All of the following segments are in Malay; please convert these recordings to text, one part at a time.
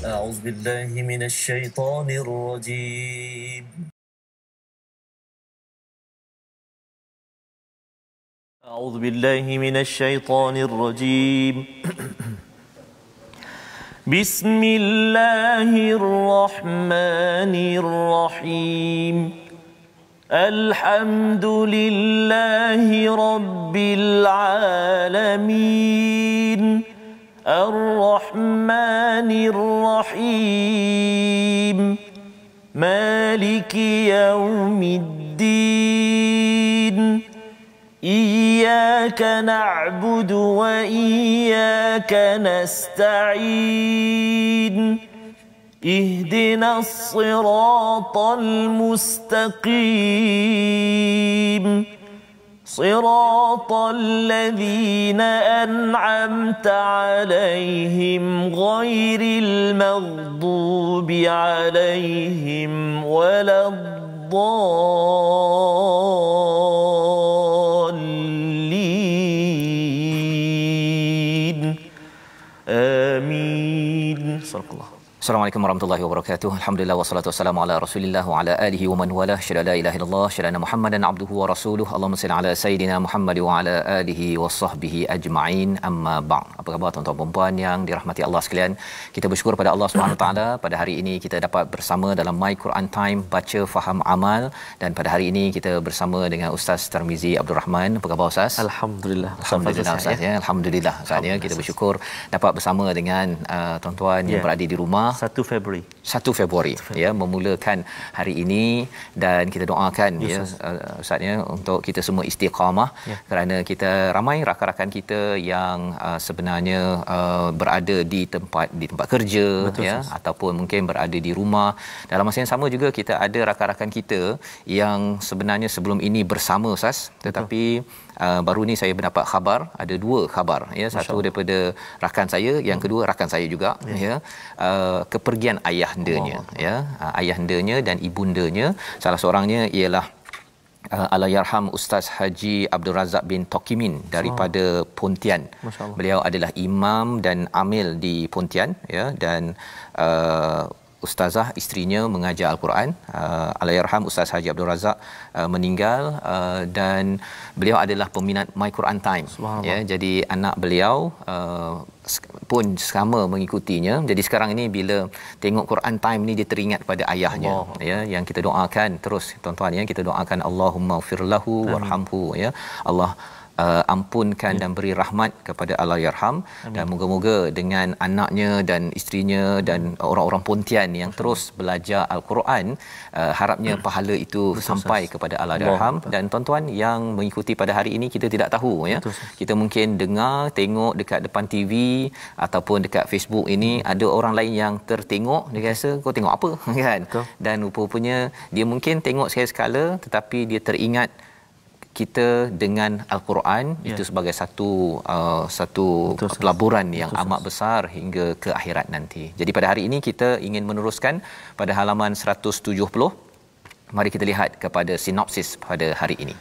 أعوذ بالله من الشيطان الرجيم أعوذ بالله من الشيطان الرجيم بسم الله الرحمن الرحيم الحمد لله رب العالمين الرحمن الرحيم مالك يوم الدين إياك نعبد وإياك نستعين اهدنا الصراط المستقيم صراط الذين أنعمت عليهم غير المغضوب عليهم ولا الضالين آمين صدق الله. Assalamualaikum warahmatullahi wabarakatuh. Alhamdulillah wassalatu wassalamu ala Rasulillah wa ala alihi wa man wala. Syada la ilaha illallah, syada Muhammadan abduhu wa rasuluhu. Allahumma salli ala sayidina Muhammad wa ala alihi wa sahbihi ajma'in. Amma ba'd. Apa khabar tuan-tuan dan puan yang dirahmati Allah sekalian? Kita bersyukur pada Allah Subhanahu taala pada hari ini kita dapat bersama dalam My Quran Time baca faham amal, dan pada hari ini kita bersama dengan Ustaz Tarmizi Abdul Rahman. Apa khabar Ustaz? Alhamdulillah. Alhamdulillah Ustaz ya. Alhamdulillah Ustaz ya. Kita bersyukur dapat bersama dengan tuan-tuan yang berada di rumah. 1 Februari ya, memulakan hari ini, dan kita doakan Ustaz ya untuk kita semua istiqamah kerana kita ramai rakan-rakan kita yang sebenarnya berada di tempat kerja. Betul, ya Ustaz. Ataupun mungkin berada di rumah. Dalam masa yang sama juga kita ada rakan-rakan kita yang sebenarnya sebelum ini bersama Ustaz, tetapi baru ni saya mendapat khabar, ada 2 khabar ya. Satu daripada rakan saya, yang kedua rakan saya juga ya, kepergian ayahandanya ya, ayahandanya dan ibundanya. Salah seorangnya ialah Allahyarham Ustaz Haji Abdul Razak bin Tokimin daripada Pontian. Beliau adalah imam dan amil di Pontian ya, dan ustazah isterinya mengajar Al-Quran. Allahyarham Ustaz Haji Abdul Razak meninggal, dan beliau adalah peminat My Quran Time ya. Jadi anak beliau pun sama mengikutinya. Jadi sekarang ini bila tengok Quran Time ni dia teringat pada ayahnya ya, yang kita doakan terus tuan-tuan ya, kita doakan Allahumma firlahu warhamhu ya. Allah ampunkan dan beri rahmat kepada Allahyarham, dan moga-moga dengan anaknya dan isterinya dan orang-orang Pontian yang terus belajar Al-Quran, harapnya pahala itu sampai kepada Allahyarham. Dan tuan-tuan yang mengikuti pada hari ini, kita tidak tahu ya, kita mungkin dengar tengok dekat depan TV ataupun dekat Facebook ini ada orang lain yang tertengok, dia rasa kau tengok apa kan. Dan rupa-rupanya dia mungkin tengok sekali-sekala, tetapi dia teringat kita dengan Al-Quran itu sebagai satu pelaburan yang amat besar hingga ke akhirat nanti. Jadi pada hari ini kita ingin meneruskan pada halaman 170. Mari kita lihat kepada sinopsis pada hari ini,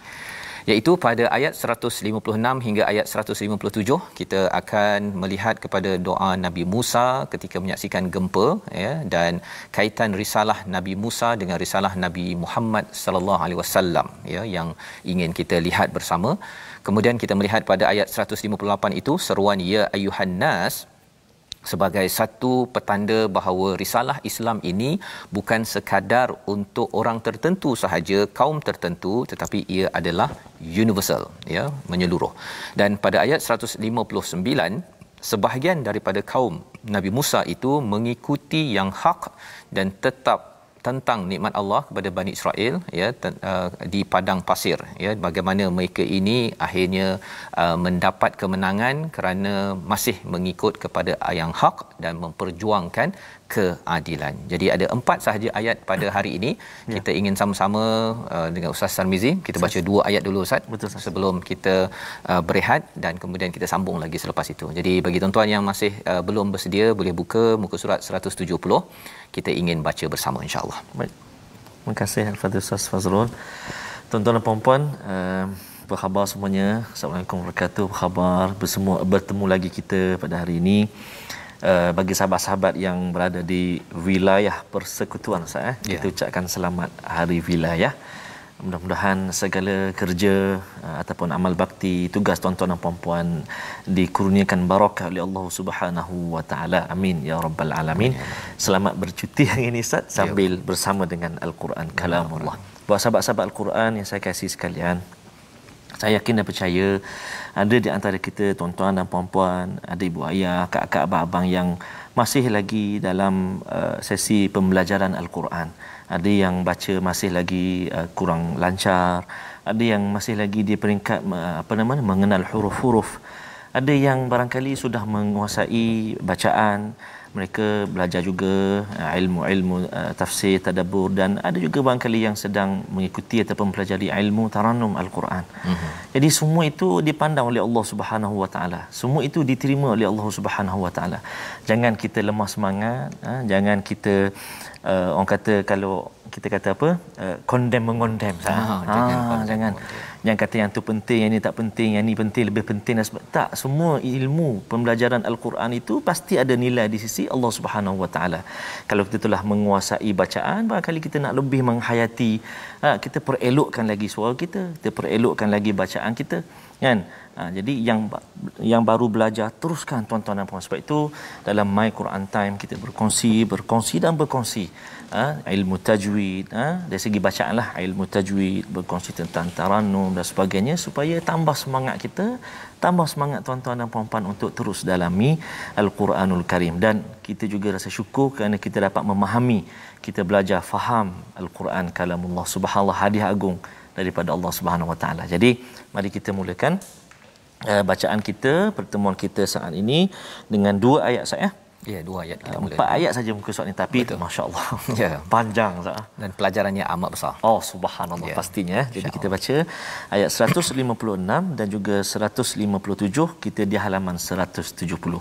iaitu pada ayat 156 hingga ayat 157 kita akan melihat kepada doa Nabi Musa ketika menyaksikan gempa ya, dan kaitan risalah Nabi Musa dengan risalah Nabi Muhammad sallallahu alaihi wasallam ya, yang ingin kita lihat bersama. Kemudian kita melihat pada ayat 158 itu seruan ya ayuhan nas sebagai satu petanda bahawa risalah Islam ini bukan sekadar untuk orang tertentu sahaja, kaum tertentu, tetapi ia adalah universal ya, menyeluruh. Dan pada ayat 159 sebahagian daripada kaum Nabi Musa itu mengikuti yang hak dan tetap tentang nikmat Allah kepada Bani Israel ya, di padang pasir ya, bagaimana mereka ini akhirnya mendapat kemenangan kerana masih mengikut kepada yang hak dan memperjuangkan keadilan. Jadi ada 4 sahaja ayat pada hari ini. Kita ingin sama-sama dengan Ustaz Tarmizi kita baca 2 ayat dulu Ustaz. Betul, sebelum kita berehat, dan kemudian kita sambung lagi selepas itu. Jadi bagi tuan-tuan yang masih belum bersedia, boleh buka muka surat 170. Kita ingin baca bersama insya-Allah. Baik. Terima kasih Al-Fadhil Ustaz Fazrul. Tuan-tuan dan puan-puan, apa khabar semuanya? Assalamualaikum warahmatullahi wabarakatuh. Apa khabar? Bertemu lagi kita pada hari ini. bagi sahabat-sahabat yang berada di wilayah persekutuan Ustaz, kita ucapkan selamat hari wilayah. Mudah-mudahan segala kerja ataupun amal bakti, tugas tuan-tuan dan puan-puan dikurniakan barakah oleh Allah Subhanahu wa taala. Amin ya rabbal alamin. Selamat bercuti hari ini Ustaz sambil bersama dengan Al-Quran kalamullah. Buat sahabat-sahabat Al-Quran yang saya kasih sekalian, saya yakin dan percaya ada di antara kita tuan-tuan dan puan-puan, ada ibu ayah, kakak-kakak, abang-abang yang masih lagi dalam sesi pembelajaran Al-Quran. Ada yang baca masih lagi kurang lancar, ada yang masih lagi di peringkat mengenal huruf-huruf. Ada yang barangkali sudah menguasai bacaan, mereka belajar juga ilmu-ilmu tafsir, tadabbur, dan ada juga barangkali yang sedang mengikuti ataupun mempelajari ilmu tarannum Al-Quran. Jadi semua itu dipandang oleh Allah Subhanahu wa taala. Semua itu diterima oleh Allah Subhanahu wa taala. Jangan kita lemah semangat, jangan kita orang kata, kalau kita kata apa, condemn-mengondem. Jangan kata yang tu penting, yang ni tak penting, yang ni penting, lebih penting dan tak. Semua ilmu pembelajaran Al-Quran itu pasti ada nilai di sisi Allah Subhanahu wa taala. Kalau kita telah menguasai bacaan, barangkali kita nak lebih menghayati, kita perelokkan lagi suara kita perelokkan lagi bacaan kita, kan? Jadi yang baru belajar, teruskan tuan-tuan dan puan. Sebab itu dalam My Quran Time kita berkongsi dan berkongsi ilmu tajwid, dari segi bacaan lah, ilmu tajwid, berkongsi tentang tarannum dan sebagainya, supaya tambah semangat kita, tambah semangat tuan-tuan dan puan-puan untuk terus dalami Al-Quranul Karim. Dan kita juga rasa syukur kerana kita dapat memahami, kita belajar faham Al-Quran kalamullah, subhanallah, hadiah agung daripada Allah Subhanahu wa taala. Jadi mari kita mulakan bacaan kita, pertemuan kita saat ini dengan 2 ayat saya. Ya, 2 ayat kita mula. 4 ayat saja muka surat ni, tapi masya-Allah. Ya, panjang Ustaz. Dan pelajarannya amat besar. Oh, subhanallah, pastinya. Jadi kita baca ayat 156 dan juga 157, kita di halaman 170.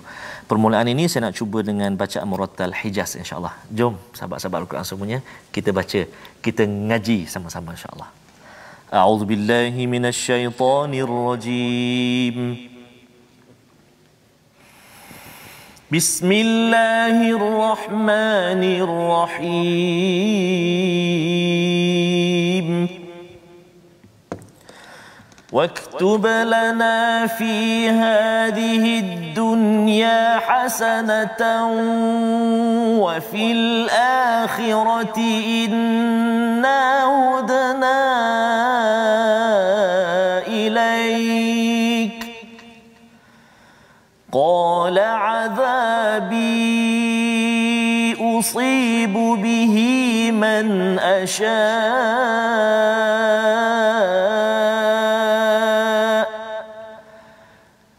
Permulaan ini saya nak cuba dengan bacaan murattal Hijaz insya-Allah. Jom sahabat-sahabat Al-Quran semuanya, kita baca, kita ngaji sama-sama insya-Allah. A'udzu billahi minasyaitonir rajim. Bismillahirrahmanirrahim. واكتب لنا في هذه الدنيا حسنة وفي الآخرة إنا هدنا إليك قال عذابي أصيب به من أشاء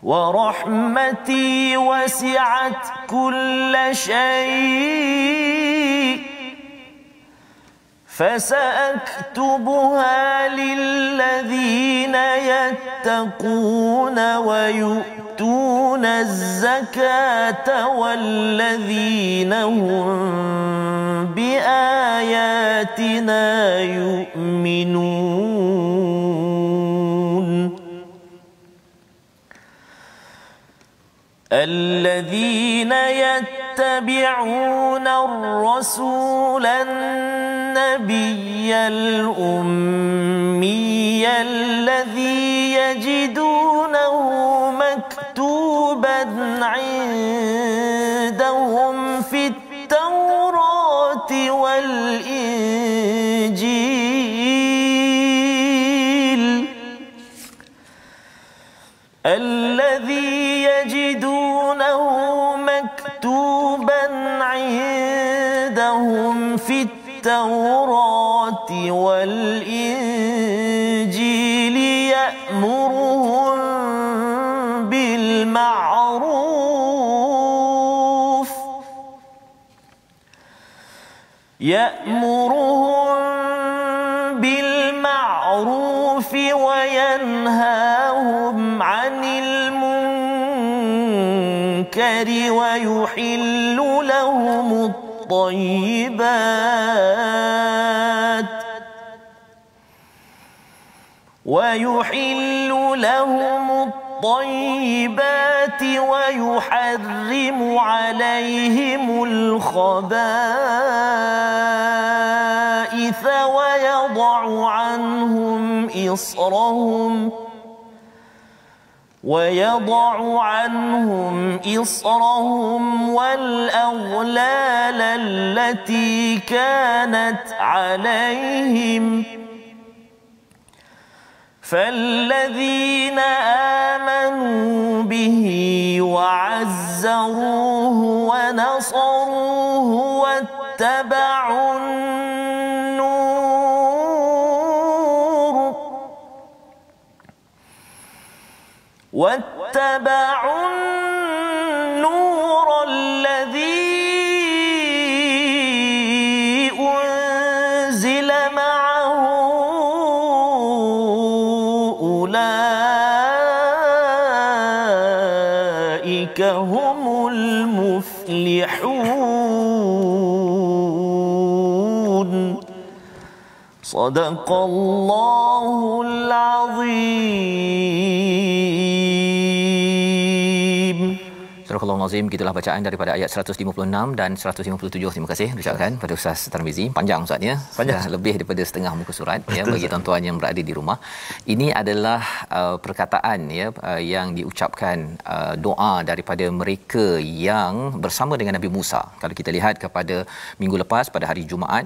ورحمتي وسعت كل شيء فسأكتبها للذين يتقون ويؤتون الزكاة والذين هم بآياتنا يؤمنون الذين يتبعون الرسول النبي الأمي الذي يجدونه مكتوبا عندهم في التوراة والإنجيل الذي يجدونه مكتوبا عندهم في التوراة والإنجيل يأمرهم بالمعروف وينهاهم عن المنكر ويحل لهم الطيبات ويحرم عليهم الخبائث ويضع عنهم إصرهم والأغلال التي كانت عليهم فالذين آمنوا به وعزروه ونصروه واتبعوا النور الذي أنزل معه أولئك هم المفلحون صدق الله العظيم. Surah Al-Azim, gitulah bacaan daripada ayat 156 dan 157. Terima kasih ucapkan pada Ustaz Tarmizi. Panjang Ustaz ya. Panjang lebih daripada setengah muka surat ya bagi tuan-tuan yang berada di rumah. Ini adalah perkataan ya yang diucapkan doa daripada mereka yang bersama dengan Nabi Musa. Kalau kita lihat kepada minggu lepas pada hari Jumaat,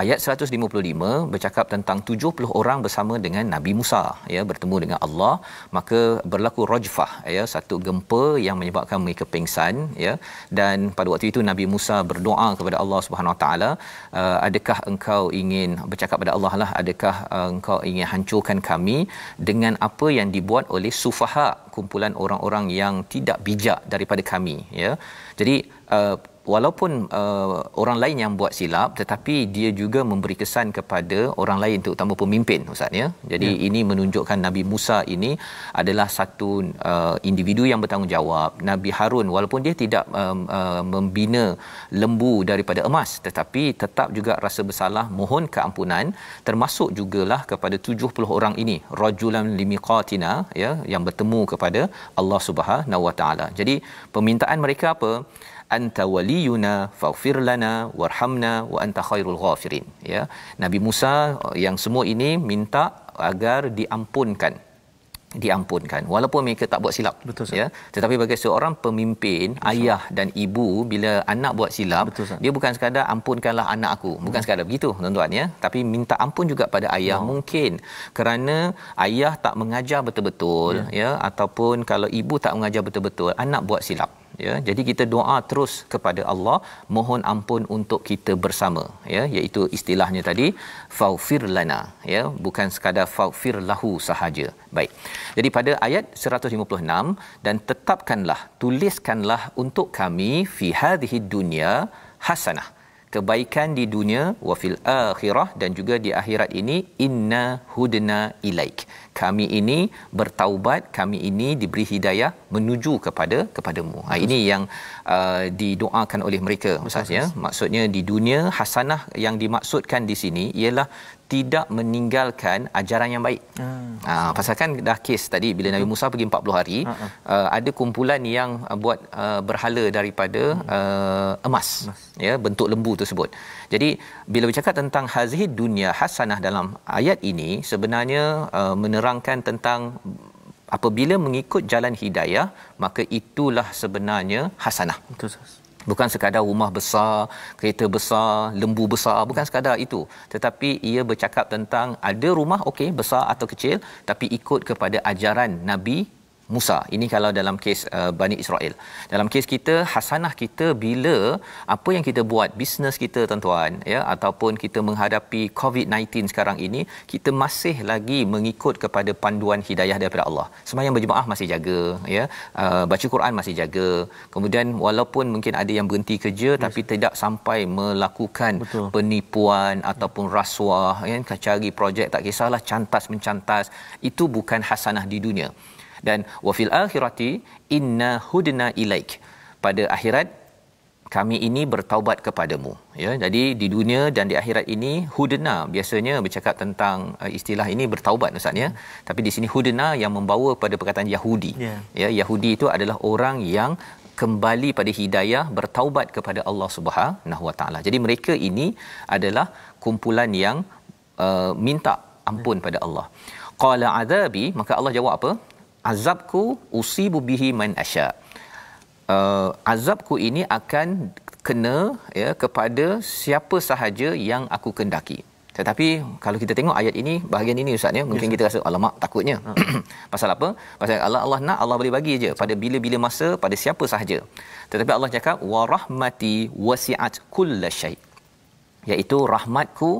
ayat 155 bercakap tentang 70 orang bersama dengan Nabi Musa ya bertemu dengan Allah, maka berlaku rajfah ya, satu gempa yang menyebabkan mereka pingsan ya, dan pada waktu itu Nabi Musa berdoa kepada Allah Subhanahu Wa Taala, adakah engkau ingin bercakap pada Allah lah, adakah engkau ingin hancurkan kami dengan apa yang dibuat oleh sufaha, kumpulan orang-orang yang tidak bijak daripada kami ya. Jadi walaupun orang lain yang buat silap, tetapi dia juga memberi kesan kepada orang lain, terutama pemimpin Ustaz ya. Jadi ini menunjukkan Nabi Musa ini adalah satu individu yang bertanggungjawab. Nabi Harun walaupun dia tidak membina lembu daripada emas, tetapi tetap juga rasa bersalah, mohon keampunan, termasuk jugalah kepada 70 orang ini, rajulan limiqatina ya, yang bertemu kepada Allah Subhanahu Wa Taala. Jadi permintaan mereka apa? Anta waliyuna faghfir lana warhamna wa anta khairul ghafirin ya. Nabi Musa yang semua ini minta agar diampunkan walaupun mereka tak buat silap. Betul, ya, tetapi bagi seorang pemimpin, ayah dan ibu, bila anak buat silap, dia bukan sekadar ampunkanlah anak aku, bukan sekadar begitu tuan-tuan ya, tapi minta ampun juga pada ayah. Mungkin kerana ayah tak mengajar betul-betul ya, ataupun kalau ibu tak mengajar betul-betul, anak buat silap ya. Jadi kita doa terus kepada Allah, mohon ampun untuk kita bersama ya, iaitu istilahnya tadi faghfir lana ya, bukan sekadar faghfir lahu sahaja. Baik. Jadi pada ayat 156, dan tetapkanlah, tuliskanlah untuk kami fi hadhihi dunya hasanah, kebaikan di dunia, wa fil akhirah, dan juga di akhirat ini, inna hudna ilaik, kami ini bertaubat, kami ini diberi hidayah menuju kepadamu. Ini yang didoakan oleh mereka Ustaz ya. Maksudnya di dunia, hasanah yang dimaksudkan di sini ialah tidak meninggalkan ajaran yang baik. Pasal kan dah kes tadi bila Nabi Musa pergi 40 hari, ada kumpulan yang buat berhala daripada emas ya, bentuk lembu tersebut. Jadi bila bercakap tentang hazihi dunya hasanah dalam ayat ini, sebenarnya menerangkan tentang apabila mengikut jalan hidayah, maka itulah sebenarnya hasanah. Betul. Bukan sekadar rumah besar, kereta besar, lembu besar, bukan sekadar itu, tetapi ia bercakap tentang ada rumah okey besar atau kecil, tapi ikut kepada ajaran Nabi Musa. Ini kalau dalam kes Bani Israel. Dalam kes kita, hasanah kita bila apa yang kita buat, bisnes kita tuan-tuan ya, ataupun kita menghadapi COVID-19 sekarang ini, kita masih lagi mengikut kepada panduan hidayah daripada Allah. Sembahyang berjemaah masih jaga ya, baca Quran masih jaga. Kemudian walaupun mungkin ada yang berhenti kerja, tapi tidak sampai melakukan penipuan ataupun rasuah ya, cari projek tak kisahlah, cantas mencantas, itu bukan hasanah di dunia. Dan wa fil akhirati inna hudna ilaik, pada akhirat kami ini bertaubat kepadamu. Ya, jadi di dunia dan di akhirat ini hudna biasanya bercakap tentang istilah ini bertaubat Ustaz ya. Tapi di sini hudna yang membawa pada perkataan Yahudi. Ya, Yahudi itu adalah orang yang kembali pada hidayah, bertaubat kepada Allah Subhanahu Wa Taala. Jadi mereka ini adalah kumpulan yang minta ampun pada Allah. Qala azabi, maka Allah jawab apa? Azabku usibu bihi man asya. Azabku ini akan kena ya kepada siapa sahaja yang aku kendaki. Tetapi kalau kita tengok ayat ini, bahagian ini Ustaz ya, mungkin kita rasa alamak takutnya. Pasal apa? Pasal Allah nak, Allah boleh bagi je pada bila-bila masa, pada siapa sahaja. Tetapi Allah cakap wa rahmati wasi'at kullasyai, iaitu rahmatku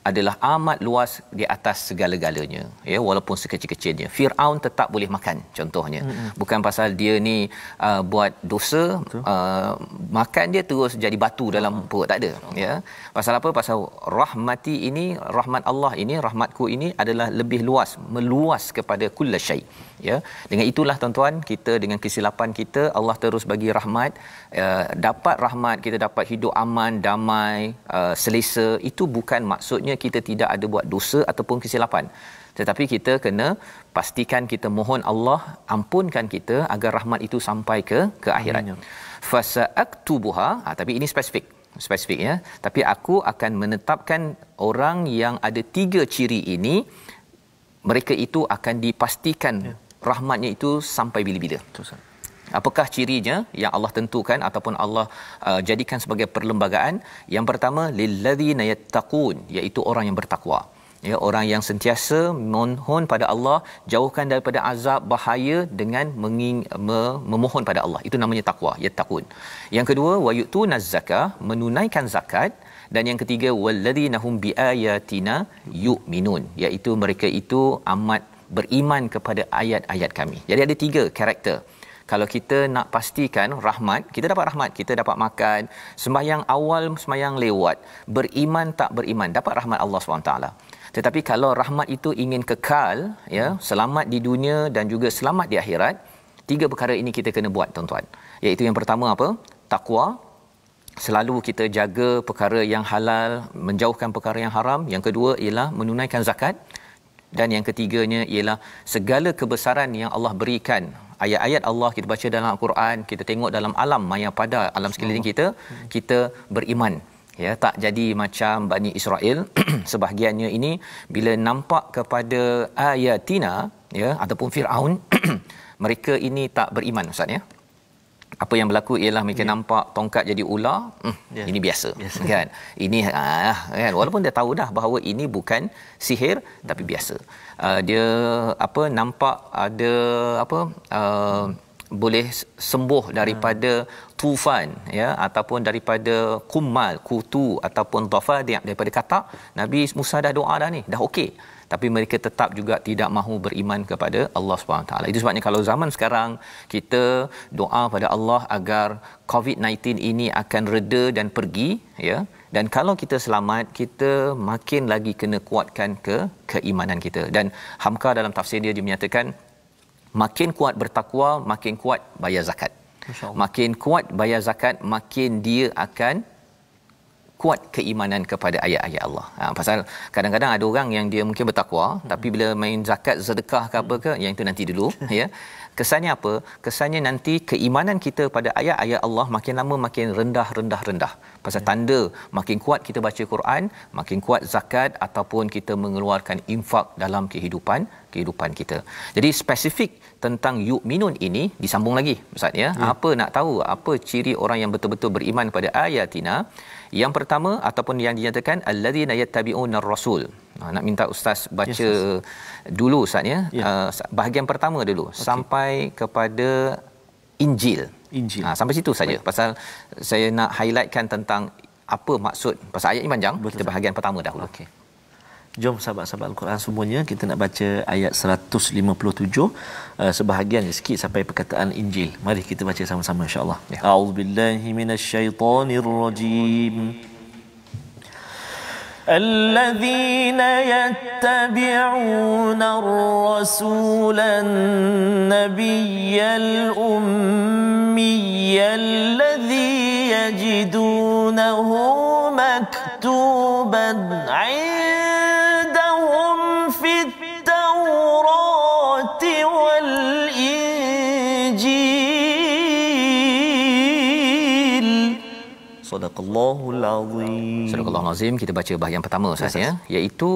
adalah amat luas di atas segala-galanya, ya, walaupun sekecil-kecilnya. Firaun tetap boleh makan contohnya. Bukan pasal dia ni buat dosa, makan dia terus jadi batu dalam perut, tak ada, ya. Pasal apa? Pasal rahmati ini, rahmat Allah ini, rahmatku ini adalah lebih luas, meluas kepada kullasyai, ya. Dengan itulah tuan-tuan, kita dengan kesilapan kita, Allah terus bagi rahmat, dapat rahmat, kita dapat hidup aman, damai, selesa. Itu bukan maksudnya kita tidak ada buat dosa ataupun kesilapan, tetapi kita kena pastikan kita mohon Allah ampunkan kita agar rahmat itu sampai ke akhirat. Fasa'aktubuha, tapi ini spesifik ya, tapi aku akan menetapkan orang yang ada 3 ciri ini, mereka itu akan dipastikan rahmatnya itu sampai bila-bila. Apakah cirinya yang Allah tentukan ataupun Allah jadikan sebagai perlembagaan? Yang pertama, lilladzina yattaqun, iaitu orang yang bertakwa. Ya, orang yang sentiasa mohon pada Allah, jauhkan daripada azab bahaya dengan memohon pada Allah. Itu namanya takwa, yattaqun. Yang kedua, wa yu'tunaz zakah, menunaikan zakat. Dan yang ketiga, walladzina hum biayatina yu'minun, iaitu mereka itu amat beriman kepada ayat-ayat kami. Jadi ada 3 karakter. Kalau kita nak pastikan rahmat, kita dapat rahmat, kita dapat makan, sembahyang awal, sembahyang lewat, beriman tak beriman, dapat rahmat Allah SWT. Tetapi kalau rahmat itu ingin kekal, ya, selamat di dunia dan juga selamat di akhirat, 3 perkara ini kita kena buat tuan-tuan. Iaitu yang pertama apa? Takwa. Selalu kita jaga perkara yang halal, menjauhkan perkara yang haram. Yang kedua ialah menunaikan zakat. Dan yang ketiganya ialah segala kebesaran yang Allah berikan, ayat-ayat Allah kita baca dalam Al-Quran, kita tengok dalam alam maya pada alam sekeliling kita, kita beriman, ya, tak jadi macam Bani Israel sebahagiannya ini bila nampak kepada ayatina, ya, ataupun Firaun mereka ini tak beriman Ustaz ya. Apa yang berlaku ialah mereka nampak tongkat jadi ular, ini biasa, kan. Ini kan, walaupun dia tahu dah bahawa ini bukan sihir tapi biasa. Dia nampak ada boleh sembuh daripada tufan, ya, ataupun daripada kumal, kutu ataupun dhafadi', daripada katak. Nabi Musa dah doa dah ni, dah okey. Tapi mereka tetap juga tidak mahu beriman kepada Allah SWT. Itu sebabnya kalau zaman sekarang kita doa pada Allah agar COVID-19 ini akan reda dan pergi, ya. Dan kalau kita selamat, kita makin lagi kena kuatkan keimanan kita. Dan Hamka dalam tafsir dia menyatakan makin kuat bertakwa, makin kuat bayar zakat. Makin kuat bayar zakat, makin dia akan kuat keimanan kepada ayat-ayat Allah. Pasal kadang-kadang ada orang yang dia mungkin bertakwa, tapi bila main zakat, sedekah ke apa ke, yang itu nanti dulu, ya. Kesannya apa? Kesannya nanti keimanan kita pada ayat-ayat Allah makin lama makin rendah. Pasal tanda makin kuat kita baca Quran, makin kuat zakat ataupun kita mengeluarkan infak dalam kehidupan kita. Jadi spesifik tentang yu'minun ini disambung lagi Ustaz ya. Apa nak tahu apa ciri orang yang betul-betul beriman pada ayatina? Yang pertama ataupun yang dinyatakan alladzina yattabi'unar rasul. Nak minta ustaz baca dulu Ustaz ya. Bahagian pertama dulu sampai kepada Injil. Sampai situ saja. Pasal saya nak highlightkan tentang apa maksud, pasal ayat ini panjang. Kita bahagian pertama dahulu. Okey. Jom sahabat-sahabat Al-Quran semuanya, kita nak baca ayat 157 sebahagian sikit sampai perkataan Injil. Mari kita baca sama-sama insya-Allah. A'udzubillahi minasyaitonirrajim. الذين يتبعون الرسول النبي الأمي الذي يجدونه مكتوبا عندهم في التوراة والإنجيل. Sadaqallahul Azim. Sadaqallahul Azim. Kita baca bahagian pertama Ustaz ya, iaitu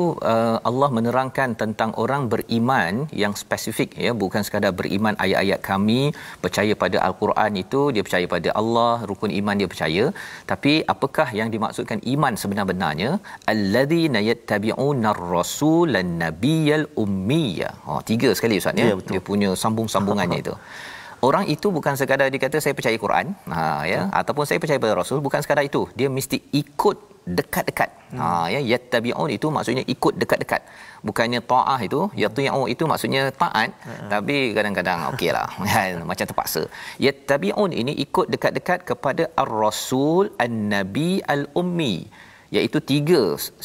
Allah menerangkan tentang orang beriman yang spesifik ya, bukan sekadar beriman ayat-ayat kami, percaya pada al-Quran itu dia percaya pada Allah, rukun iman dia percaya, tapi apakah yang dimaksudkan iman sebenar-benarnya? Alladzina yattabi'unar rasulan nabiyyal ummiyya. Tiga sekali Ustaz ya, dia punya sambung-sambungannya itu. Orang itu bukan sekadar dia kata saya percaya Quran, ya, ataupun saya percaya pada Rasul, bukan sekadar itu. Dia mesti ikut dekat-dekat. Ya, yattabi'un itu maksudnya ikut dekat-dekat. Bukannya ta'ah itu, yati'u itu maksudnya taat, tapi kadang-kadang okeylah, macam terpaksa. Yattabi'un ini ikut dekat-dekat kepada ar-rasul an-nabi al-ummi. Iaitu tiga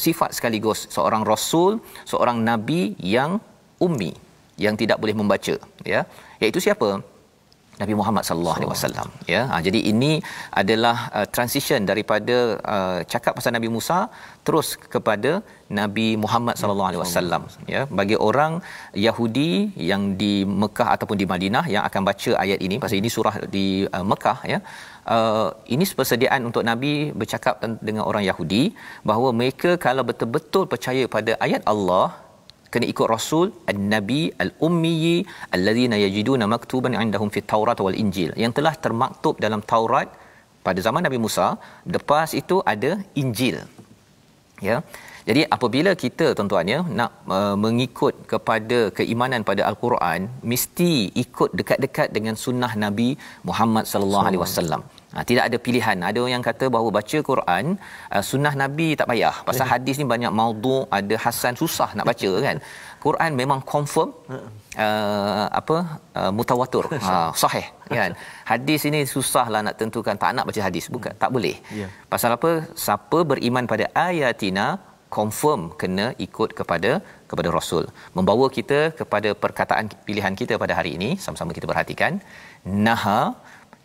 sifat sekaligus, seorang rasul, seorang nabi yang ummi, yang tidak boleh membaca, ya. Iaitu siapa? Nabi Muhammad sallallahu alaihi wasallam, ya. Jadi ini adalah transition daripada cakap pasal Nabi Musa terus kepada Nabi Muhammad sallallahu alaihi wasallam, ya. Bagi orang Yahudi yang di Mekah ataupun di Madinah yang akan baca ayat ini, pasal ini surah di Mekah, ya. Ini persediaan untuk Nabi bercakap dengan orang Yahudi bahawa mereka kalau betul-betul percaya pada ayat Allah, kena ikut Rasul An-Nabi Al-Ummi allazina yajiduna maktuban indahum fit Taurat wal Injil, yang telah termaktub dalam Taurat pada zaman Nabi Musa, lepas itu ada Injil. Ya. Jadi apabila kita tuan-tuannya nak mengikut kepada keimanan pada Al-Quran, mesti ikut dekat-dekat dengan sunnah Nabi Muhammad sallallahu alaihi wasallam. Tidak ada pilihan. Ada orang yang kata bahawa baca Quran, sunnah Nabi tak payah. Pasal hadis ni banyak maudhu', ada hasan, susah nak baca kan. Quran memang confirm, mutawatir, sahih kan. Hadis ini susahlah nak tentukan, tak nak baca hadis, bukan, tak boleh. Pasal apa? Siapa beriman pada ayatina, confirm kena ikut kepada Rasul. Membawa kita kepada perkataan pilihan kita pada hari ini, sama-sama kita perhatikan. Naha,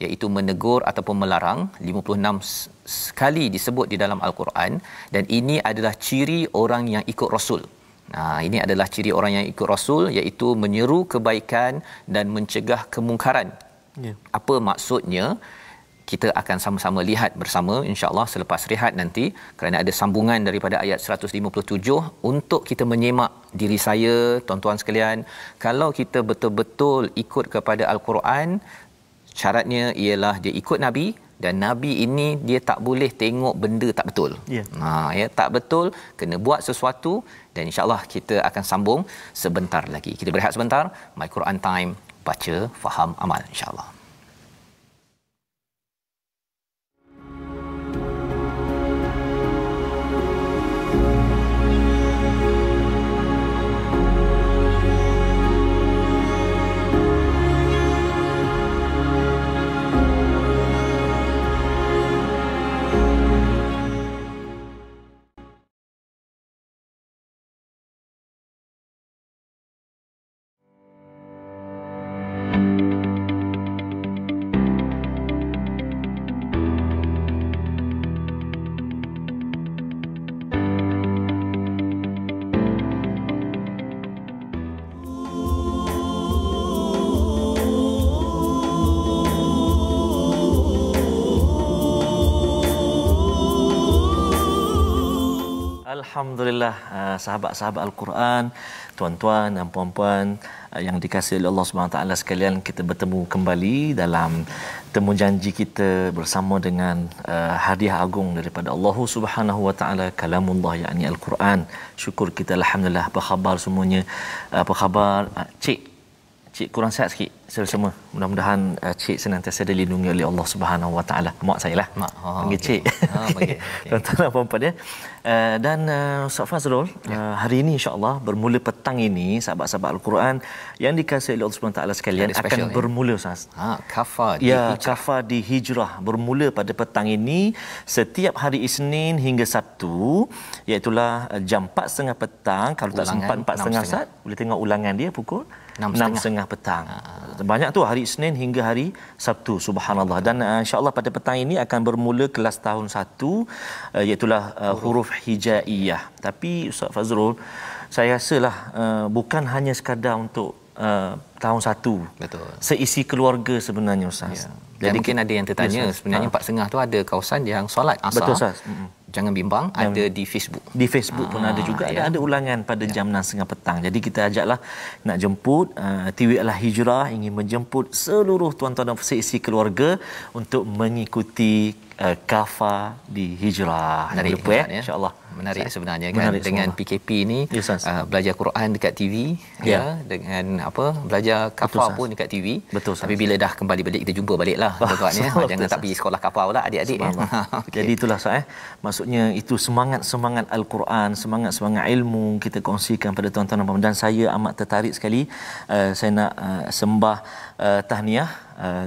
iaitu menegur ataupun melarang, 56 sekali disebut di dalam Al-Quran, dan ini adalah ciri orang yang ikut Rasul. Ini adalah ciri orang yang ikut Rasul, iaitu menyeru kebaikan dan mencegah kemungkaran. Apa maksudnya? Kita akan sama-sama lihat bersama insya-Allah selepas rehat nanti, kerana ada sambungan daripada ayat 157 untuk kita menyemak diri saya, tuan-tuan sekalian. Kalau kita betul-betul ikut kepada Al-Quran, syaratnya ialah dia ikut Nabi, dan Nabi ini dia tak boleh tengok benda tak betul. Ya, tak betul, kena buat sesuatu, dan insya-Allah kita akan sambung sebentar lagi. Kita berehat sebentar. My Quran Time, baca, faham, amal insya-Allah. Alhamdulillah, sahabat-sahabat Al-Quran, tuan-tuan dan puan-puan yang dikasihi oleh Allah Subhanahu Wa Taala sekalian, kita bertemu kembali dalam temu janji kita bersama dengan hadiah agung daripada Allah Subhanahu Wa Taala, kalamullah, yakni Al-Quran. Syukur kita, alhamdulillah. Apa khabar semuanya? Apa khabar Cik kurang sihat sikit semua. Mudah-mudahan Cik senantiasa dilindungi oleh Allah Subhanahu Wa Taala. Mak saya lah. Panggil Cik. Tuan-tuan dan puan-puan ya. Dan Ustaz Fazrul, hari ini insya-Allah bermula petang ini, sahabat-sahabat Al-Quran yang dikasihi oleh Allah Subhanahu Wa Taala sekalian, akan bermula Ustaz. Kafar di Hijrah bermula pada petang ini setiap hari Isnin hingga Sabtu, iaitu jam 4.30 petang. Kalau tak sempat 4.30 Ustaz, boleh tengok ulangan dia pukul 6.30 petang. Banyak tu hari Isnin hingga hari Sabtu, subhanallah. Dan insya-Allah pada petang ini akan bermula kelas tahun 1 iaitu huruf hijaiyah. Tapi Ustaz Fazrul, saya rasalah bukan hanya sekadar untuk tahun 1. Betul. Seisi keluarga sebenarnya Ustaz. Ya. Dan mungkin ada yang tertanya, sebenarnya 4.30 tu ada kawasan yang solat asar. Betul Ustaz. Jangan bimbang, ada di Facebook. Di Facebook pun ada juga, ada ulangan pada jam 6.30 petang. Jadi kita ajaklah nak jemput TV Al-Hijrah ingin menjemput seluruh tuan-tuan dan seisi keluarga untuk mengikuti kafa di Hijrah. Menarik, lupa insya-Allah. Menarik sebenarnya kan, menarik dengan semua. PKP ni belajar Quran dekat TV dengan belajar kafa pun dekat TV. Betul, tapi bila dah kembali balik kita jumpa baliklah tuan-tuan jangan tak pergi sekolah kafa pula adik-adik. Okay. Jadi itulah maksudnya itu semangat Al-Quran, semangat ilmu kita kongsikan pada tuan-tuan dan saya amat tertarik sekali. Saya nak sembah tahniah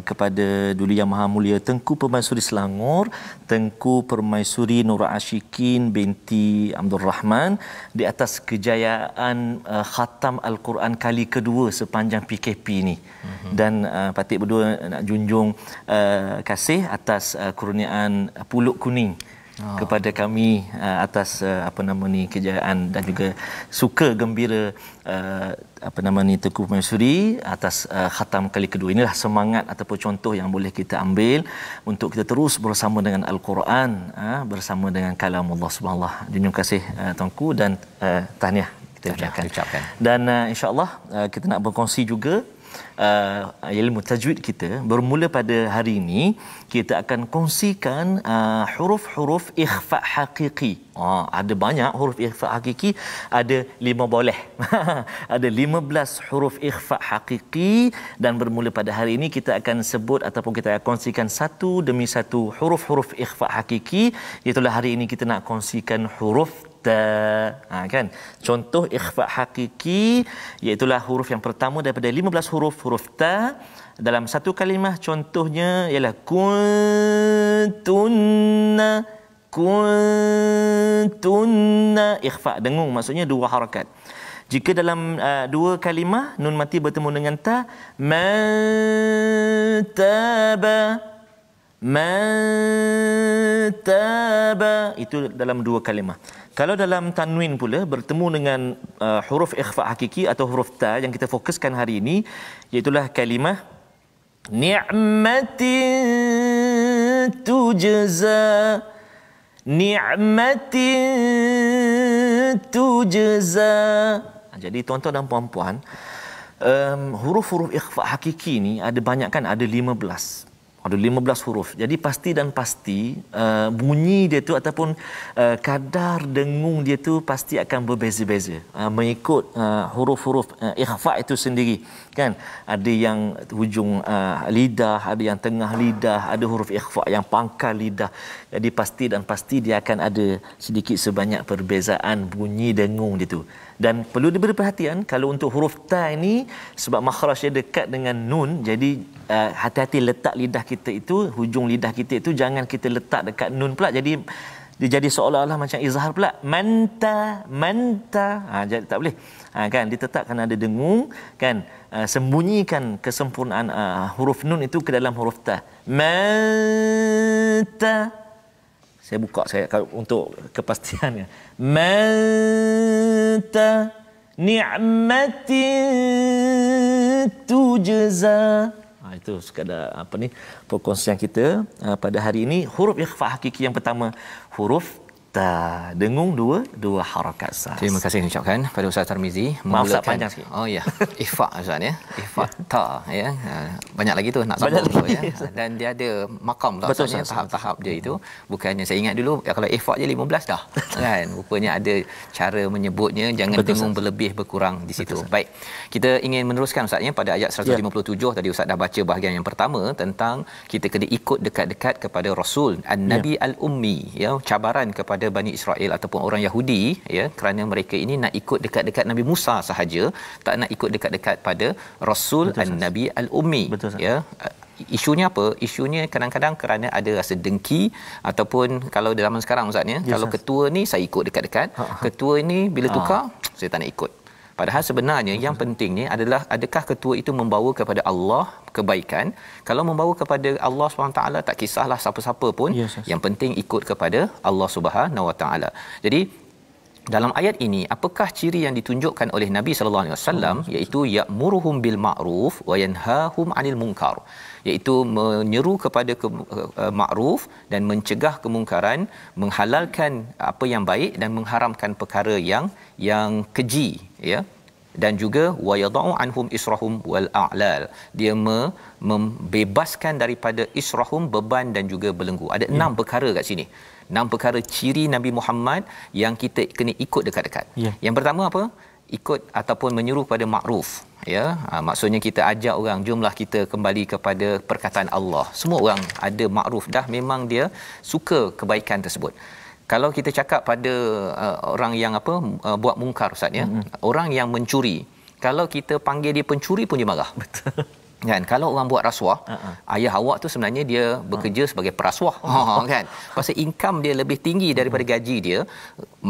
kepada Duli Yang Maha Mulia Tengku Permaisuri Selangor, Tengku Permaisuri Nur Ashikin binti Abdul Rahman di atas kejayaan khatam Al-Quran kali kedua sepanjang PKP ni. Dan Patik berdua nak junjung kasih atas kurniaan Puluk Kuning kepada kami atas kejayaan dan juga suka gembira Tengku Permaisuri atas khatam kali kedua. Inilah semangat ataupun contoh yang boleh kita ambil untuk kita terus bersama dengan Al-Quran, bersama dengan kalamullah subhanallah. Junjung kasih Tuanku dan tahniah kita ucapkan. Dan insya-Allah kita nak berkongsi juga ilmu tajwid kita. Bermula pada hari ini kita akan kongsikan huruf-huruf ikhfa hakiki. Ada banyak huruf ikhfa hakiki, ada 5 boleh. Ada 15 huruf ikhfa hakiki, dan bermula pada hari ini kita akan sebut ataupun kita akan kongsikan satu demi satu huruf-huruf ikhfa hakiki. Itulah hari ini kita nak kongsikan huruf ta, kan? Contoh ikhfa hakiki iaitulah huruf yang pertama daripada 15 huruf ta dalam satu kalimah. Contohnya ialah kuntunna, ikhfa dengung, maksudnya 2 harakat. Jika dalam 2 kalimah nun mati bertemu dengan ta, mantaba, itu dalam 2 kalimah. Kalau dalam tanwin pula bertemu dengan huruf ikhfa hakiki atau huruf ta yang kita fokuskan hari ini, iaitulah kalimah ni'matin tujza. Jadi tuan-tuan dan puan-puan, huruf-huruf ikhfa hakiki ni ada banyak kan, ada 15. Ada 15 huruf. Jadi pasti bunyi dia tu ataupun kadar dengung dia tu pasti akan berbeza-beza mengikut huruf-huruf ikhfa itu sendiri, kan? Ada yang hujung lidah, ada yang tengah lidah, ada huruf ikhfa yang pangkal lidah. Jadi pasti dia akan ada sedikit sebanyak perbezaan bunyi dengung dia tu. Dan perlu diberi perhatian kalau untuk huruf ta ini, sebab makhraj dia dekat dengan nun, jadi hati-hati letak lidah kita itu, hujung lidah kita itu jangan kita letak dekat nun pula, jadi dia jadi seolah-olah macam izhar pula, manta. Jadi tak boleh, kan? Ditetapkan ada dengung, kan? Sembunyikan kesempurnaan huruf nun itu ke dalam huruf ta. Manta, saya buka untuk kepastiannya. Manta ni'matin tujza. Itu sekadar perkongsian kita pada hari ini. Huruf ikhfa hakiki yang pertama huruf ta, dengung 2 harakat sah. Terima kasih ucapkan pada Ustaz Tarmizi memulakan panjang sikit. Ikhfa Ustaz ya. Ikhfa ta ya. Banyak lagi tu nak sambung dulu ya. Dan dia ada makam maksudnya tahap-tahap dia itu. Bukannya saya ingat dulu kalau ikhfa je 15 dah. Kan? Rupanya ada cara menyebutnya, jangan dengung berlebih berkurang di situ. Baik. Kita ingin meneruskan Ustaz ya pada ayat 157 tadi Ustaz dah baca bahagian yang pertama tentang kita kena ikut dekat-dekat kepada Rasul An-Nabi Al-Ummi ya, cabaran kepada Bani Israel ataupun orang Yahudi ya, kerana mereka ini nak ikut dekat-dekat Nabi Musa sahaja, tak nak ikut dekat-dekat pada Rasul An-Nabi Al-Ummi ya. Isunya apa? Isunya kadang-kadang kerana ada rasa dengki ataupun kalau dalam zaman sekarang Ustaz ya, kalau ketua ni saya ikut dekat-dekat, ketua ni bila tukar saya tak nak ikut. Padahal sebenarnya yang penting ni adalah adakah ketua itu membawa kepada Allah kebaikan. Kalau membawa kepada Allah SWT, tak kisahlah siapa-siapa pun, yang penting ikut kepada Allah Subhanahu Wa Taala. Jadi dalam ayat ini, apakah ciri yang ditunjukkan oleh Nabi sallallahu alaihi wasallam, iaitu ya'muruhum bil ma'ruf wa yanhahum 'anil munkar, iaitu menyeru kepada ma'ruf dan mencegah kemungkaran, menghalalkan apa yang baik dan mengharamkan perkara yang keji, ya. Dan juga wa yadau anhum israhum wal a'lal, dia membebaskan daripada israhum, beban dan juga belenggu. Ada 6 perkara kat sini. 6 perkara ciri Nabi Muhammad yang kita kena ikut dekat-dekat. Yang pertama apa? Ikut ataupun menyeru kepada makruf, ya. Maksudnya kita ajak orang, jomlah kita kembali kepada perkataan Allah. Semua orang ada makruf dah, memang dia suka kebaikan tersebut. Kalau kita cakap pada orang yang buat mungkar, ustaz, ya. Orang yang mencuri, kalau kita panggil dia pencuri pun dia marah. Betul. Kan, kalau orang buat rasuah, ayah awak tu sebenarnya dia bekerja sebagai perasuah, kan, pasal income dia lebih tinggi daripada gaji dia,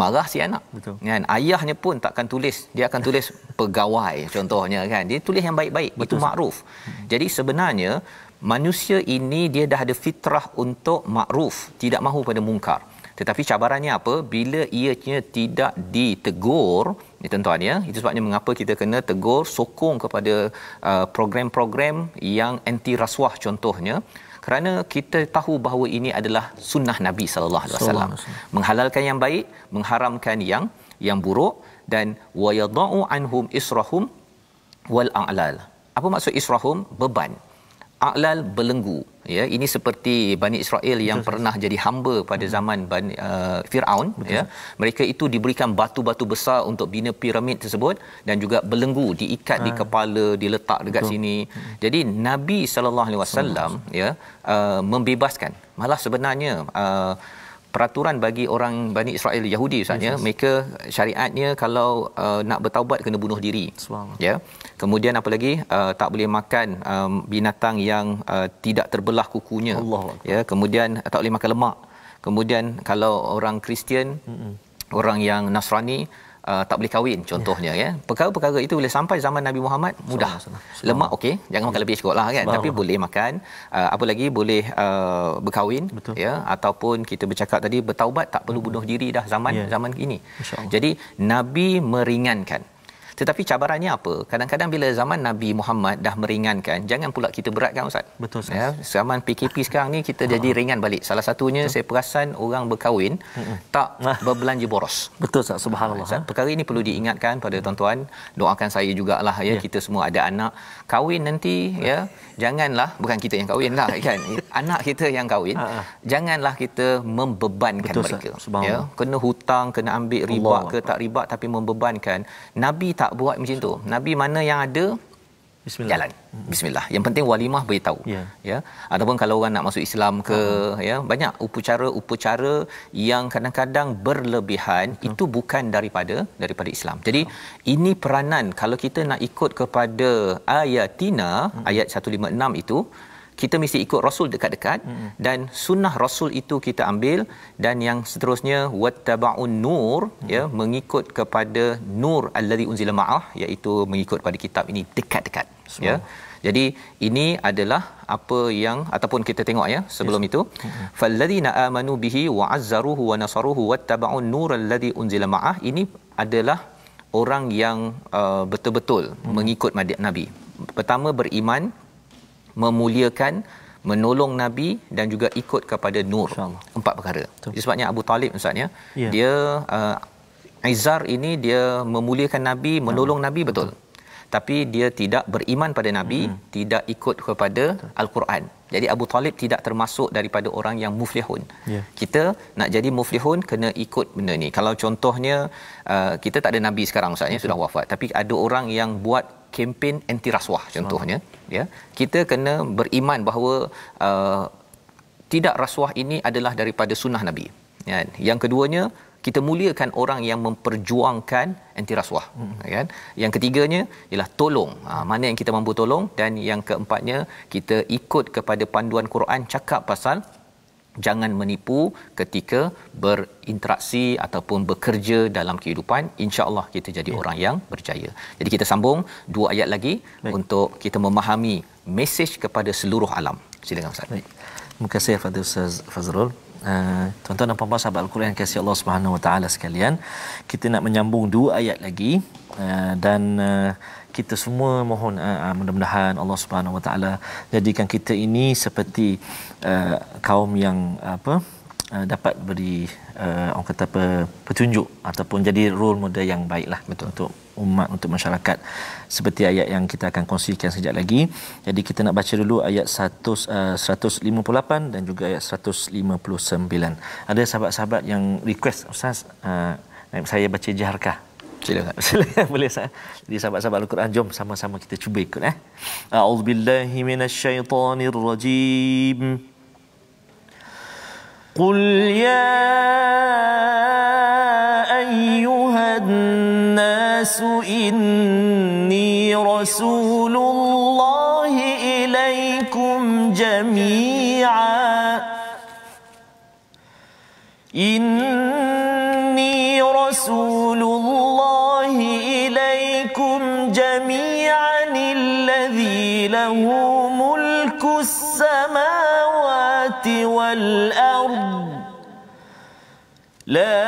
marah si anak. Betul. Kan, ayahnya pun takkan tulis, dia akan tulis pegawai contohnya, kan, dia tulis yang baik-baik. Betul, itu makruf. Jadi sebenarnya manusia ini dia dah ada fitrah untuk makruf, tidak mahu pada mungkar. Tetapi cabarannya apa? Bila ianya tidak ditegur, ni tuan-tuan, ya. Itu sebabnya mengapa kita kena tegur, sokong kepada program-program yang anti rasuah contohnya, kerana kita tahu bahawa ini adalah sunnah Nabi sallallahu alaihi wasallam, menghalalkan yang baik, mengharamkan yang buruk, dan wa yadau anhum israhum wal a'lal. Apa maksud israhum? Beban. A'lal, belenggu, ya. Ini seperti Bani Israel yang pernah jadi hamba pada zaman Firaun, ya. Mereka itu diberikan batu-batu besar untuk bina piramid tersebut, dan juga belenggu diikat di kepala, diletak dekat sini. Jadi Nabi sallallahu alaihi wasallam, ya, membebaskan. Malah sebenarnya peraturan bagi orang Bani Israel Yahudi, ustaznya, mereka syariatnya kalau nak bertaubat kena bunuh diri, ya. Kemudian apa lagi, tak boleh makan binatang yang tidak terbelah kukunya, ya. Kemudian tak boleh makan lemak. Kemudian kalau orang Kristian, orang yang Nasrani, tak boleh kahwin contohnya, ya. Perkara-perkara itu boleh sampai zaman Nabi Muhammad mudah. Lemak okey, jangan makan lebih cukup lah, kan. Tapi boleh makan, apa lagi, boleh berkahwin. Betul. Ya, ataupun kita bercakap tadi bertaubat, tak perlu bunuh diri dah zaman ini. Jadi Nabi meringankan. Tetapi cabarannya apa? Kadang-kadang bila zaman Nabi Muhammad dah meringankan, jangan pula kita beratkan, ustaz. Betul, ustaz. Ya, zaman PKP sekarang ni kita jadi ringan balik. Salah satunya saya perasan orang berkahwin tak berbelanja boros. Betul, ustaz. Subhanallah. Perkara ini perlu diingatkan pada tuan-tuan. Doakan saya jugalah, ya. Kita semua ada anak. Kahwin nanti, ya, janganlah, bukan kita yang kahwin lah, kan. Anak kita yang kahwin. Janganlah kita membebankan mereka. Ya, kena hutang, kena ambil riba ke tak riba, tapi membebankan. Nabi tak buat macam tu. Nabi mana yang ada, bismillah, jalan. Bismillah. Yang penting walimah beritahu. Ya. Ataupun kalau orang nak masuk Islam ke, ya, banyak upacara yang kadang-kadang berlebihan, itu bukan daripada Islam. Jadi ini peranan kalau kita nak ikut kepada ayatina, ayat 156 itu, kita mesti ikut Rasul dekat-dekat, dan sunnah Rasul itu kita ambil, dan yang seterusnya wattaba'un nur, ya, mengikut kepada nur allazi unzila ma'ah, iaitu mengikut pada kitab ini dekat-dekat, ya. Jadi ini adalah apa yang, ataupun kita tengok, ya, sebelum itu, fallazina amanu bihi wa azzaruhu wa nasaruhu wattaba'un nur allazi unzila ma'ah, ini adalah orang yang betul-betul mengikut Nabi. Pertama, beriman, memuliakan, menolong Nabi, dan juga ikut kepada nur. 4 perkara. Sebabnya Abu Talib, ustaz, ya, dia Izar ini dia memuliakan Nabi, menolong Nabi, betul. Tapi dia tidak beriman pada Nabi, tidak ikut kepada Al-Quran. Jadi Abu Talib tidak termasuk daripada orang yang muflihun. Kita nak jadi muflihun kena ikut benda ni. Kalau contohnya kita tak ada Nabi sekarang, ustaz, ya, sudah wafat, tapi ada orang yang buat kempen anti rasuah contohnya, ya, kita kena beriman bahawa tidak, rasuah ini adalah daripada sunnah Nabi, ya. Yang keduanya, kita muliakan orang yang memperjuangkan anti rasuah, kan. Yang ketiganya ialah tolong, mana yang kita mampu tolong, dan yang keempatnya kita ikut kepada panduan Quran cakap pasal jangan menipu ketika berinteraksi ataupun bekerja dalam kehidupan. InsyaAllah kita jadi orang yang berjaya. Jadi kita sambung 2 ayat lagi. Baik. Untuk kita memahami mesej kepada seluruh alam. Silakan Ustaz. Baik. Terima kasih kepada Ustaz Fazrul. Tuan-tuan dan puan-puan sahabat Al-Quran kasih Allah Subhanahu Wa Taala sekalian, kita nak menyambung 2 ayat lagi, dan kita semua mohon mudah-mudahan Allah Subhanahu Wa Taala jadikan kita ini seperti kaum yang dapat beri orang kata petunjuk ataupun jadi role model yang baiklah. Betul. Untuk umat, untuk masyarakat, seperti ayat yang kita akan kongsikan sekejap lagi. Jadi kita nak baca dulu ayat 158 dan juga ayat 159. Ada sahabat-sahabat yang request, Ustaz, saya baca jaharkah? Silakan. Boleh Ustaz. Jadi sahabat-sahabat Al-Quran, jom sama-sama kita cuba ikut. A'udzubillahi minasyaitonirrajim. Qul ya ayyuhan nasu inni rasulullahi ilaikum jami'a. Inni rasulullahi ilaikum jami'an alladhi lahu mulkus samawati wal ard. La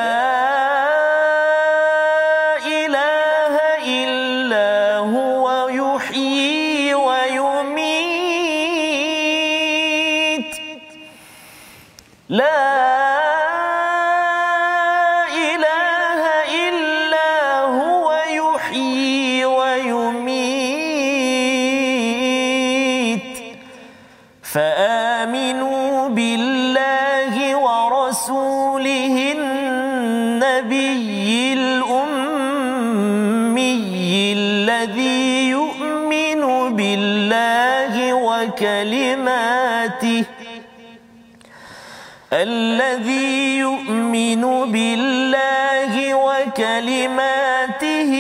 ilaha illa huwa yuhyi wa yumit. La ilaha illa huwa yuhyi wa yumit. فآمنوا بالله ورسوله النبي الأمي الذي يؤمن بالله وكلماته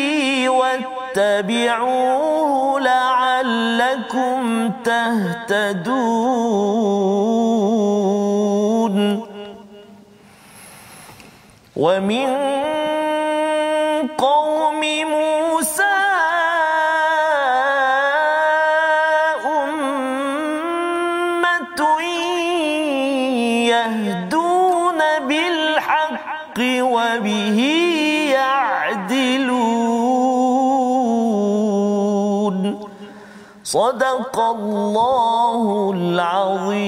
واتبعوه لعلكم تهتدون. ومن قوم موسى أمة يهدون بالحق وبه يعدلون. صدق الله العظيم.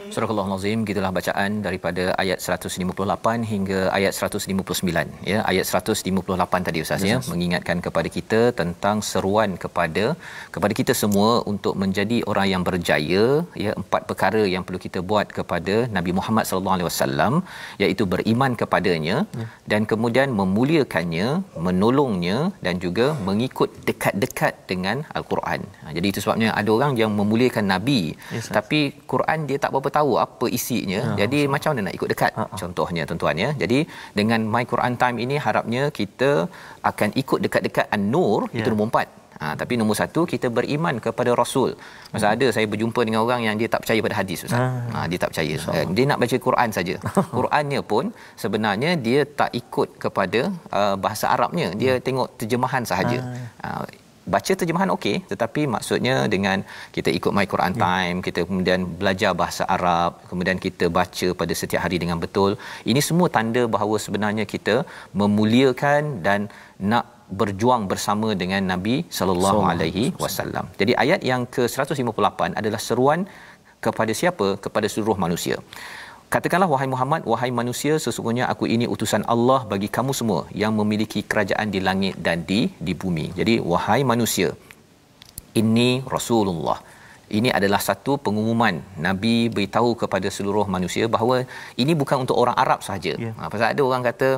Surah Al-Azim, gitulah bacaan daripada ayat 158 hingga ayat 159 ya. Ayat 158 tadi Ustaz ya, mengingatkan kepada kita tentang seruan kepada kita semua untuk menjadi orang yang berjaya ya. 4 perkara yang perlu kita buat kepada Nabi Muhammad sallallahu alaihi wasallam, iaitu beriman kepadanya dan kemudian memuliakannya, menolongnya dan juga mengikut dekat-dekat dengan Al-Quran. Jadi itu sebabnya ada orang yang memuliakan Nabi, tapi Quran dia tak berapa tahu apa isinya. Jadi macam mana nak ikut dekat? Contohnya tuan-tuan ya. Jadi dengan My Quran Time ini harapnya kita akan ikut dekat-dekat An-Nur, itu nombor 4. Tapi nombor 1 kita beriman kepada Rasul. Masa ada saya berjumpa dengan orang yang dia tak percaya pada hadis Ustaz. Dia tak percaya. Dia nak baca Quran saja. Qurannya pun sebenarnya dia tak ikut kepada bahasa Arabnya. Dia tengok terjemahan sahaja. Baca terjemahan okey, tetapi maksudnya dengan kita ikut My Quran Time, kita kemudian belajar bahasa Arab, kemudian kita baca pada setiap hari dengan betul. Ini semua tanda bahawa sebenarnya kita memuliakan dan nak berjuang bersama dengan Nabi sallallahu alaihi wasallam. Jadi ayat yang ke-158 adalah seruan kepada siapa? Kepada seluruh manusia. Katakanlah wahai Muhammad, wahai manusia, sesungguhnya aku ini utusan Allah bagi kamu semua yang memiliki kerajaan di langit dan di bumi. Jadi wahai manusia, ini Rasulullah. Ini adalah satu pengumuman. Nabi beritahu kepada seluruh manusia bahawa ini bukan untuk orang Arab sahaja. Pasal ada orang kata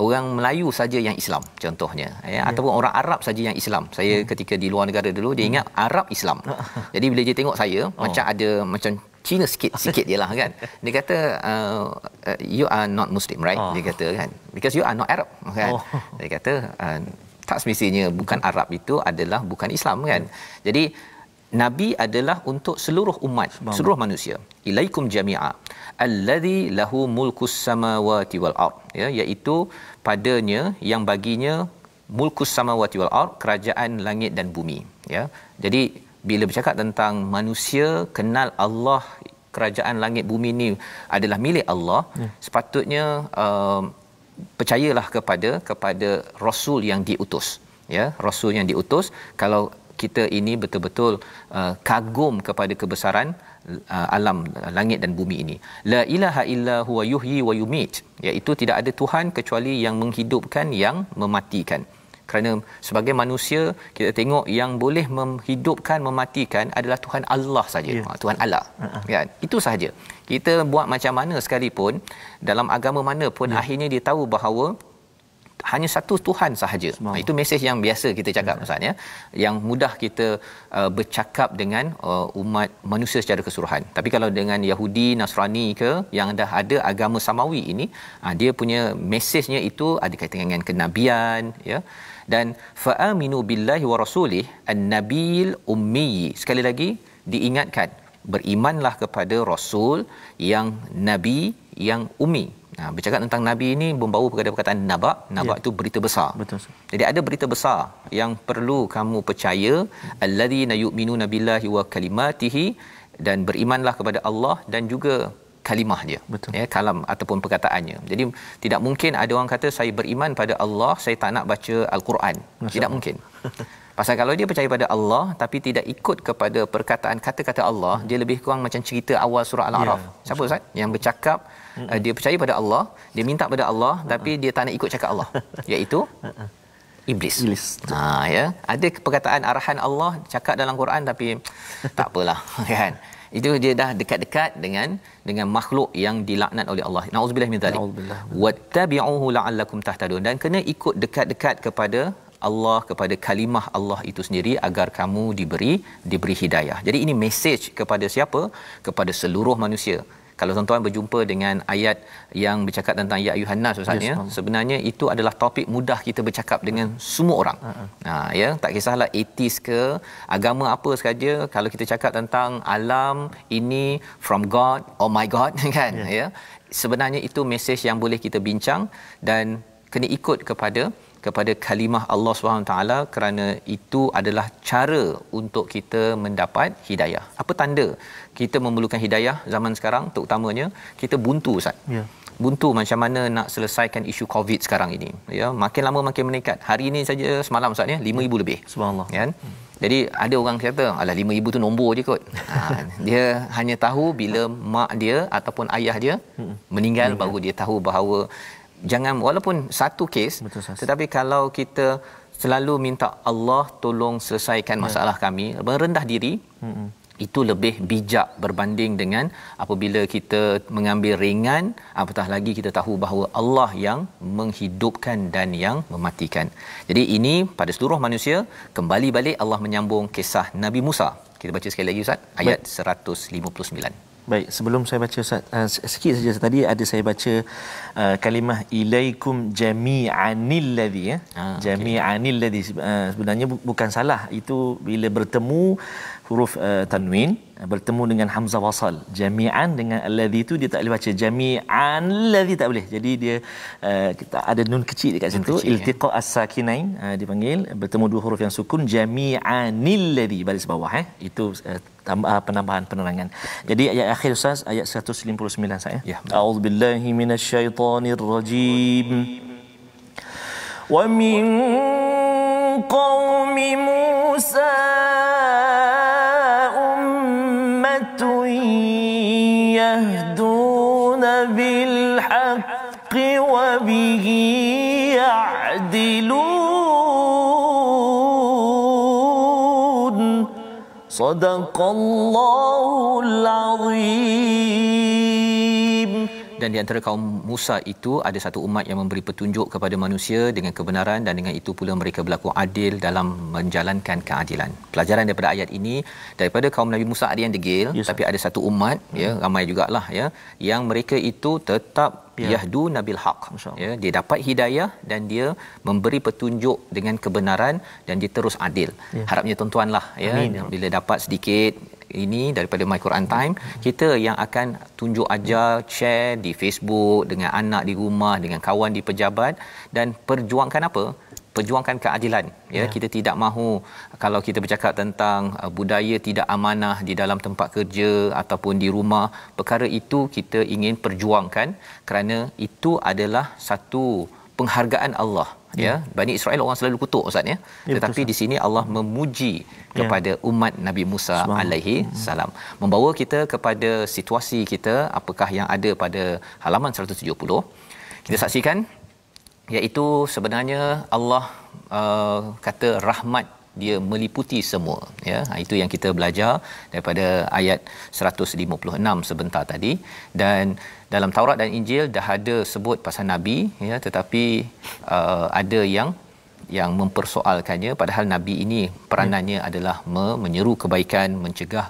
orang Melayu saja yang Islam contohnya ataupun orang Arab saja yang Islam. Saya ketika di luar negara dulu, dia ingat Arab Islam. Jadi bila dia tengok saya macam ada macam Cina sikit je lah kan. Dia kata you are not Muslim, right? Dia kata kan, because you are not Arab kan. Dia kata tak semestinya bukan Arab itu adalah bukan Islam kan. Jadi nabi adalah untuk seluruh umat, seluruh manusia. Ilaikum jami'a allazi lahu mulkus samawati wal ard, ya, iaitu padanya yang baginya mulkus samawati wal ard, kerajaan langit dan bumi, ya. Jadi bila bercakap tentang manusia kenal Allah, kerajaan langit bumi ni adalah milik Allah, sepatutnya percayalah kepada rasul yang diutus, ya, rasul yang diutus. Kalau kita ini betul-betul kagum kepada kebesaran alam langit dan bumi ini. La ilaha illa huwa yuhyi wa yumit, iaitu tidak ada tuhan kecuali yang menghidupkan, yang mematikan. Kerana sebagai manusia kita tengok yang boleh menghidupkan, mematikan adalah Tuhan Allah saja. Tuhan Allah. Kan? Itu sahaja. Kita buat macam mana sekalipun, dalam agama mana pun, akhirnya dia tahu bahawa hanya satu Tuhan sahaja. Itu mesej yang biasa kita cakap, Ustaz, ya. Yang mudah kita bercakap dengan umat manusia secara keseluruhan. Tapi kalau dengan Yahudi, Nasrani ke, yang dah ada agama samawi ini, dia punya mesejnya itu ada kaitan dengan kenabian, ya. Dan fa'aminu billahi wa rasulih an-nabiyil ummi. Sekali lagi diingatkan, berimanlah kepada rasul yang nabi, yang ummi. Bercakap tentang nabi ini membawa kepada perkataan naba' itu berita besar. Betul. Jadi ada berita besar yang perlu kamu percaya, alladzina yu'minuna billahi wa kalimatihi, dan berimanlah kepada Allah dan juga kalimah dia. Betul. Ya, kalam ataupun perkataannya. Jadi tidak mungkin ada orang kata saya beriman pada Allah, saya tak nak baca al-Quran. Tidak mungkin. Pasal kalau dia percaya pada Allah tapi tidak ikut kepada perkataan kata-kata Allah, dia lebih kurang macam cerita awal surah Al-A'raf. Siapa Ustaz yang bercakap dia percaya pada Allah, dia minta pada Allah tapi dia tak nak ikut cakap Allah, iaitu Iblis. Ya, ada perkataan arahan Allah cakap dalam Quran tapi tak apalah, kan. Itu dia dah dekat-dekat dengan makhluk yang dilaknat oleh Allah. Nauzubillah min zalik. Wattabi'uhu la'allakum tahtadun, dan kena ikut dekat-dekat kepada Allah, kepada kalimah Allah itu sendiri agar kamu diberi hidayah. Jadi ini mesej kepada siapa? Kepada seluruh manusia. Kalau tuan-tuan berjumpa dengan ayat yang bercakap tentang ya ayuhan nas, Ustaz, ya, sebenarnya itu adalah topik mudah kita bercakap dengan semua orang. Ya, tak kisahlah atheist ke, agama apa sahaja, kalau kita cakap tentang alam ini from God, oh my God, kan, ya. Sebenarnya itu mesej yang boleh kita bincang dan kena ikut kepada kalimah Allah SWT, kerana itu adalah cara untuk kita mendapat hidayah. Apa tanda kita memerlukan hidayah zaman sekarang? Terutamanya kita buntu, Ustaz. Buntu macam mana nak selesaikan isu COVID sekarang ini, ya. Makin lama makin meningkat. Hari ini saja semalam, Ustaz, ya, 5,000 lebih. Subhanallah. Kan? Jadi ada orang kata, alah 5,000 tu nombor je kot. Dia hanya tahu bila mak dia ataupun ayah dia meninggal, baru dia tahu bahawa jangan, walaupun satu kes, tetapi kalau kita selalu minta Allah tolong selesaikan masalah kami, merendah diri, itu lebih bijak berbanding dengan apabila kita mengambil ringan, apatah lagi kita tahu bahawa Allah yang menghidupkan dan yang mematikan. Jadi ini pada seluruh manusia. Kembali balik Allah menyambung kisah Nabi Musa. Kita baca sekali lagi, Ustaz, ayat 159. Baik, sebelum saya baca, Ustaz, sikit saja tadi ada saya baca kalimah ilaikum jami'anil ladzi, ya. Jami'anil ladzi, sebenarnya bukan salah. Itu bila bertemu huruf tanwin bertemu dengan hamzah wasal, jami'an dengan alladzi itu dia tak boleh baca jami'an ladzi, tak boleh. Jadi dia kita ada nun kecil dekat situ, iltiqa as-sakinain dipanggil, bertemu dua huruf yang sukun, jami'anil ladzi baris bawah, itu penambahan penerangan. Jadi ayat akhir, Ustaz, ayat 159 saya. Ya. A'udzubillahi minasyaitonirrajim. Wa min qaumi Musa ummatun yahduna bil haqqi wa bihi ya'dilun. Sadaqallahul azim. dan di antara kaum Musa itu ada satu umat yang memberi petunjuk kepada manusia dengan kebenaran dan dengan itu pula mereka berlaku adil dalam menjalankan keadilan. Pelajaran daripada ayat ini, daripada kaum Nabi Musa ada yang degil, tapi ada satu umat ya, ramai jugalah ya, yang mereka itu tetap yahdu nabil haq, ya, dia dapat hidayah dan dia memberi petunjuk dengan kebenaran dan dia terus adil. Harapnya tuan-tuanlah ya, bila dapat sedikit ini daripada My Quran Time, kita yang akan tunjuk ajar, share di Facebook dengan anak di rumah, dengan kawan di pejabat, dan perjuangkan apa? Perjuangkan keadilan ya. Kita tidak mahu, kalau kita bercakap tentang budaya tidak amanah di dalam tempat kerja ataupun di rumah, perkara itu kita ingin perjuangkan kerana itu adalah satu penghargaan Allah ya. Bani Israel orang selalu kutuk ustaz ya, tetapi di sini Allah memuji kepada umat Nabi Musa alaihi salam, membawa kita kepada situasi kita apakah yang ada pada halaman 170. Kita saksikan, iaitu sebenarnya Allah kata rahmat dia meliputi semua ya. Itu yang kita belajar daripada ayat 156 sebentar tadi. Dan dalam Taurat dan Injil dah ada sebut pasal nabi ya, tetapi ada yang mempersoalkannya, padahal nabi ini peranannya adalah menyeru kebaikan, mencegah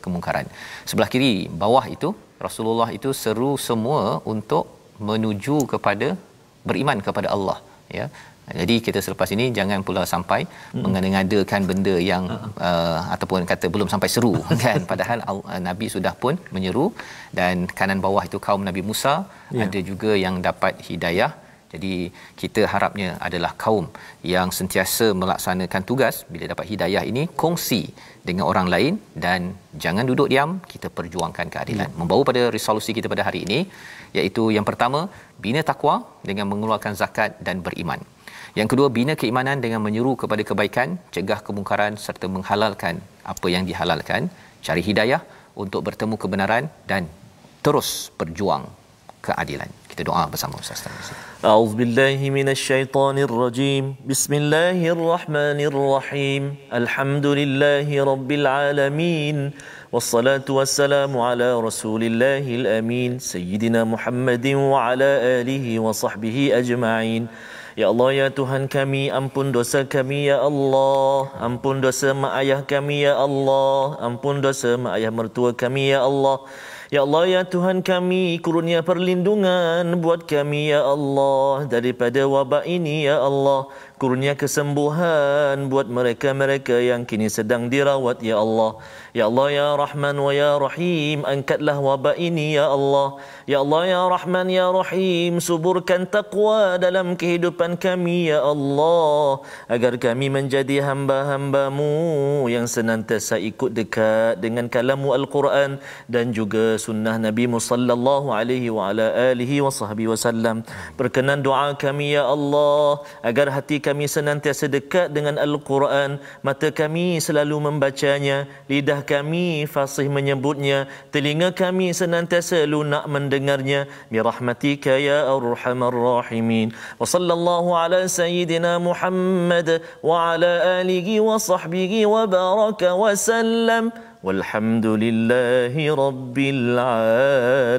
kemungkaran. Sebelah kiri bawah itu Rasulullah itu seru semua untuk menuju kepada beriman kepada Allah ya. Jadi kita selepas ini jangan pula sampai mengada-ngadakan benda yang ataupun kata belum sampai seru kan, padahal Nabi sudah pun menyeru. Dan kanan bawah itu kaum Nabi Musa, ada juga yang dapat hidayah. Jadi kita harapnya adalah kaum yang sentiasa melaksanakan tugas, bila dapat hidayah ini kongsi dengan orang lain dan jangan duduk diam, kita perjuangkan keadilan. Membawa pada resolusi kita pada hari ini, iaitu yang pertama, bina takwa dengan mengeluarkan zakat dan beriman. Yang kedua, bina keimanan dengan menyeru kepada kebaikan, cegah kemungkaran serta menghalalkan apa yang dihalalkan, cari hidayah untuk bertemu kebenaran dan terus berjuang keadilan. Kita doa bersama Ustaz. A'udzubillahi minasyaitonirrajim. Bismillahirrahmanirrahim. Alhamdulillahi rabbil alamin. Wassalatu wassalamu ala rasulillahil amin. Sayyidina Muhammadin wa ala alihi wa sahbihi ajma'in. Ya Allah, ya Tuhan kami, ampun dosa kami ya Allah, ampun dosa mak ayah kami ya Allah, ampun dosa mak ayah mertua kami ya Allah. Ya Allah, ya Tuhan kami, kurnia perlindungan buat kami ya Allah daripada wabak ini ya Allah. Kurnia kesembuhan buat mereka-mereka yang kini sedang dirawat ya Allah. Ya Allah, ya Rahman wa ya Rahim, angkatlah wabak ini ya Allah. Ya Allah, ya Rahman ya Rahim, suburkan taqwa dalam kehidupan kami ya Allah, agar kami menjadi hamba-hamba-Mu yang senantiasa ikut dekat dengan kalamu Al-Quran dan juga sunnah Nabi sallallahu alaihi wa ala alihi wa sahbihi wasallam. Berkenan doa kami ya Allah, agar hati kami senantiasa dekat dengan Al-Quran, mata kami selalu membacanya, lidah kami fasih menyebutnya, telinga kami senantiasa lunak mendengarnya, bi rahmatika ya arhamar rahimin. Wa sallallahu ala sayyidina Muhammad wa ala alihi wa sahbihi wa baraka wa sallam. Walhamdulillahi rabbil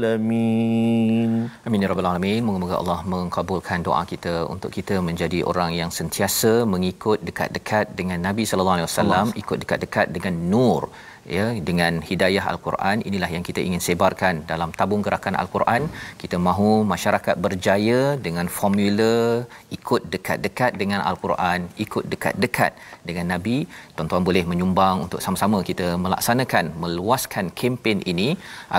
alamin. Amin ya rabbal alamin. Moga-moga Allah mengabulkan doa kita untuk kita menjadi orang yang sentiasa mengikut dekat-dekat dengan Nabi sallallahu alaihi wasallam, ikut dekat-dekat dengan nur ya, dengan hidayah Al-Quran. Inilah yang kita ingin sebarkan dalam tabung gerakan Al-Quran. Kita mahu masyarakat berjaya dengan formula ikut dekat-dekat dengan Al-Quran, ikut dekat-dekat dengan Nabi. Tuan-tuan boleh menyumbang untuk sama-sama kita melaksanakan, meluaskan kempen ini,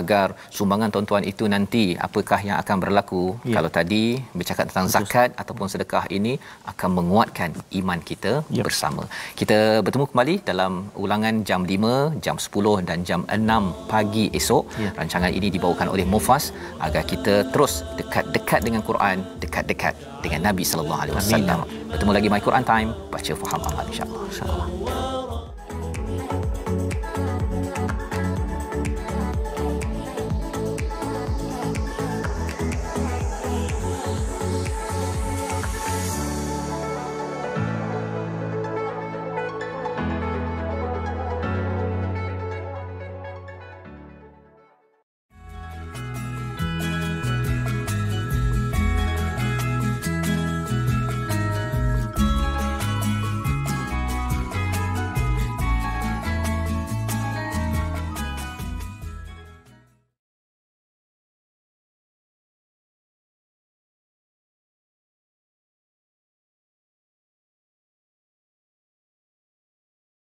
agar sumbangan tuan-tuan itu nanti apakah yang akan berlaku. Kalau tadi bercakap tentang zakat ataupun sedekah, ini akan menguatkan iman kita bersama. Kita bertemu kembali dalam ulangan jam 5, jam 10 dan jam 6 pagi esok. Rancangan ini dibawakan oleh Mufas agar kita terus dekat-dekat dengan Quran, dekat-dekat dengan Nabi sallallahu alaihi wasallam. Bertemu lagi My Quran Time, baca faham amal insya-Allah.